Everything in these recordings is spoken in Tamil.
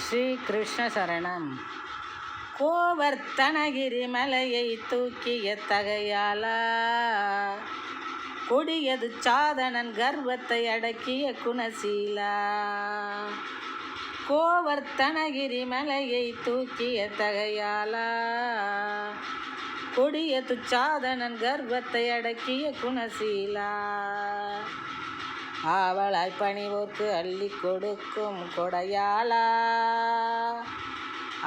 ஸ்ரீ கிருஷ்ண சரணம். கோவர்த்தனகிரி மலையை தூக்கிய தகையாலா, கொடியது சாதனன் கர்வத்தை அடக்கிய குணசீலா. கோவர்த்தனகிரி மலையை தூக்கிய தகையாலா, கொடியது சாதனன் கர்வத்தை அடக்கிய குணசீலா. ஆவலாய் பணிவோர்க்கு அள்ளி கொடுக்கும் கொடையாளா,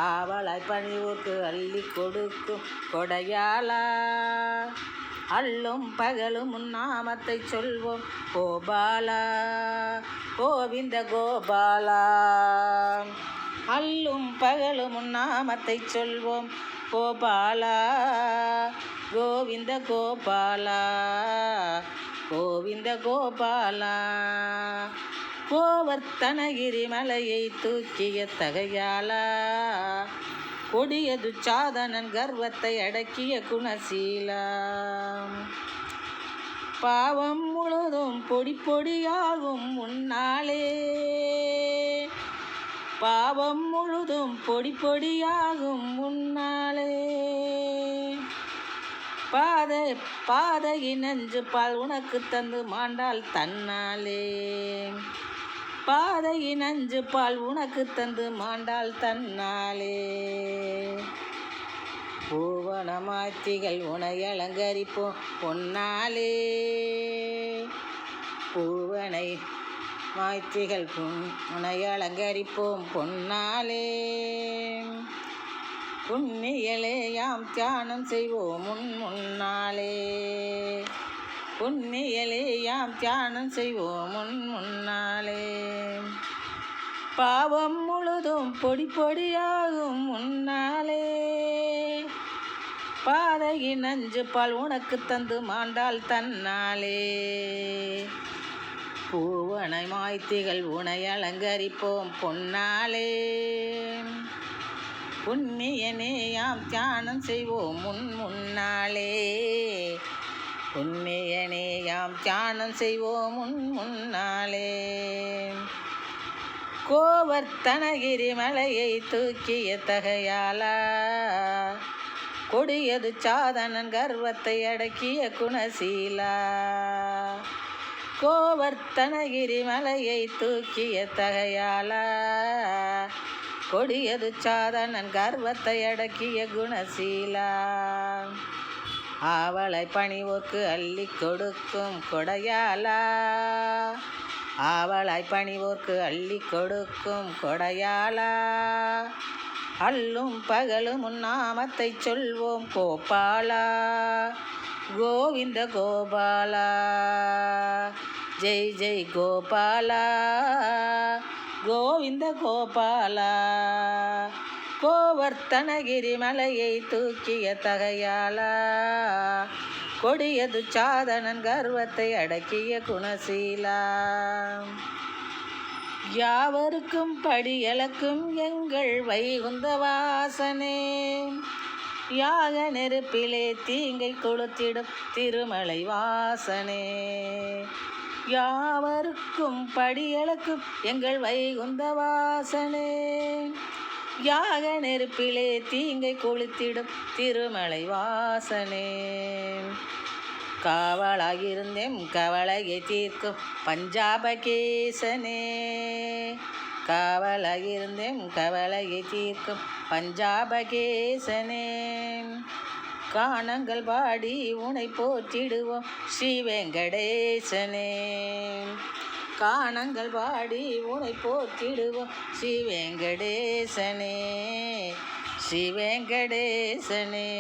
ஆவலாய் பணிவோர்க்கு அள்ளி கொடுக்கும் கொடையாளா. அல்லும் பகலும் உன் நாமத்தை சொல்வோம் கோபாலா, கோவிந்த கோபாலா. அல்லும் பகலும் உன் நாமத்தை சொல்வோம் கோபாலா, கோவிந்த கோபாலா, கோவிந்த கோபாலா. கோவர்த்தனகிரி மலையை தூக்கிய தகையாலா, கொடியது சாதனன் கர்வத்தை அடக்கிய குணசீலா. பாவம் முழுதும் பொடி பொடியாகும் முன்னாலே, பாவம் முழுதும் பொடி பொடியாகும் முன்னாலே. பாதையின் நெஞ்சு பால் உனக்கு தந்து மாண்டாள் தன்னாலே, பாதையின் நெஞ்சு பால் உனக்கு தந்து மாண்டாள் தன்னாலே. பூவனமாத்திகள் உனை அலங்கரிப்போம் பொன்னாலே, பூவனை மாத்திகள் உனை அலங்கரிப்போம் பொன்னாலே. புண்ணியலே யாம் தியானம் செய்வோம் முன்னாலே, புண்ணியலே யாம் தியானம் செய்வோம் முன்னாலே. பாவம் முழுதும் பொடி பொடியாகும் முன்னாலே, பாதையின் நஞ்சு பால் உனக்கு தந்து மாண்டாள் தன்னாலே. பூவனை மாய்த்திகள் உனை அலங்கரிப்போம் பொன்னாலே, புண்ணியனே யாம் தியானம் செய்வோம் முன்னாலே, புண்ணியனே யாம் தியானம் செய்வோம் முன்னாலே. கோவர்த்தனகிரி மலையை தூக்கிய தகையாலா, கொடியது சாதனன் கர்வத்தை அடக்கிய குணசீலா. கோவர்த்தனகிரி மலையை தூக்கிய தகையாலா, கொடியது சாதனன் கர்வத்தை அடக்கிய குணசீலா. ஆவலை பணிவோர்க்கு அள்ளி கொடுக்கும் கொடையாளா, ஆவலாய் பணிவோர்க்கு அள்ளி கொடுக்கும் கொடையாளா. அல்லும் பகலும் உன் நாமத்தை சொல்வோம் கோபாலா, கோவிந்த கோபாலா. ஜெய் ஜெய் கோபாலா, கோவிந்த கோபாலா. கோவர்த்தனகிரி மலையை தூக்கிய தகையாலா, கொடியது சாதனன் கர்வத்தை அடக்கிய குணசீலா. யாவருக்கும் படியளக்கும் எங்கள் வைகுந்த வாசனே, யாக நெருப்பிலே தீங்கை கொளுத்திடும் திருமலை வாசனே. யாவருக்கும் படியளக்கும் எங்கள் வைகுந்த வாசனே, யாக நெருப்பிலே தீங்கை கொளுத்திடும் திருமலை வாசனே. காவலாயிருந்தேம் கவலையை தீர்க்கும் பஞ்சாபகேசனே, காவலாயிருந்தேம் கவலையை தீர்க்கும் பஞ்சாபகேசனே. கானங்கள் பாடி உனை போற்றிடுவோம் ஸ்ரீ வெங்கடேசனே, கானங்கள் பாடி உனை போற்றிடுவோம் ஸ்ரீ வெங்கடேசனே, ஸ்ரீ வெங்கடேசனே.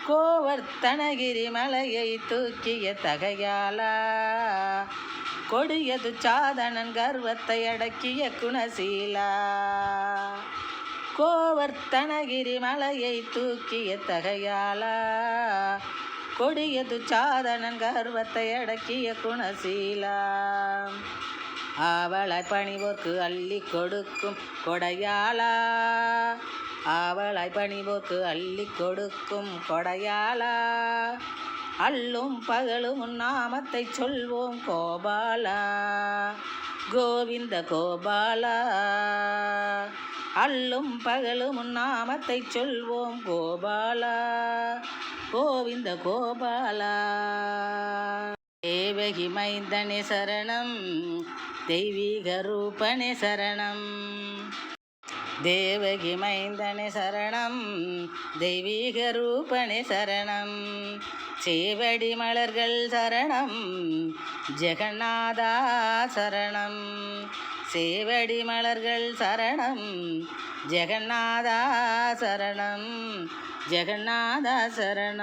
கோவர்த்தனகிரி மலையை தூக்கிய தகையாலா, கொடியது சாதனன் கர்வத்தை அடக்கிய குணசீலா. கோவர்த்தனகிரி மலையை தூக்கிய தகையாலா, கொடியது சாதனன் கர்வத்தை அடக்கிய குணசீலா. ஆவலாய் பணிவோர்க்கு அள்ளி கொடுக்கும் கொடையாளா, ஆவலாய் பணிவோர்க்கு அள்ளி கொடுக்கும் கொடையாளா. அல்லும் பகலும் உன் நாமத்தை சொல்வோம் கோபாலா, கோவிந்த கோபாலா. அல்லும் பகலும் நாமத்தை சொல்வோம் கோபாலா கோவிந்த கோபாலா. தேவகி மைந்தனே சரணம் தெய்வீக ரூபனே சரணம். தேவகி மைந்தனே சரணம் தெய்வீக ரூபனே சரணம். சேவடி மலர்கள் சரணம் ஜெகநாதா சரணம். சேவடி மலர்கள் சரணம் ஜெகநாதா சரணம். ஜெகநாதா சரணம்.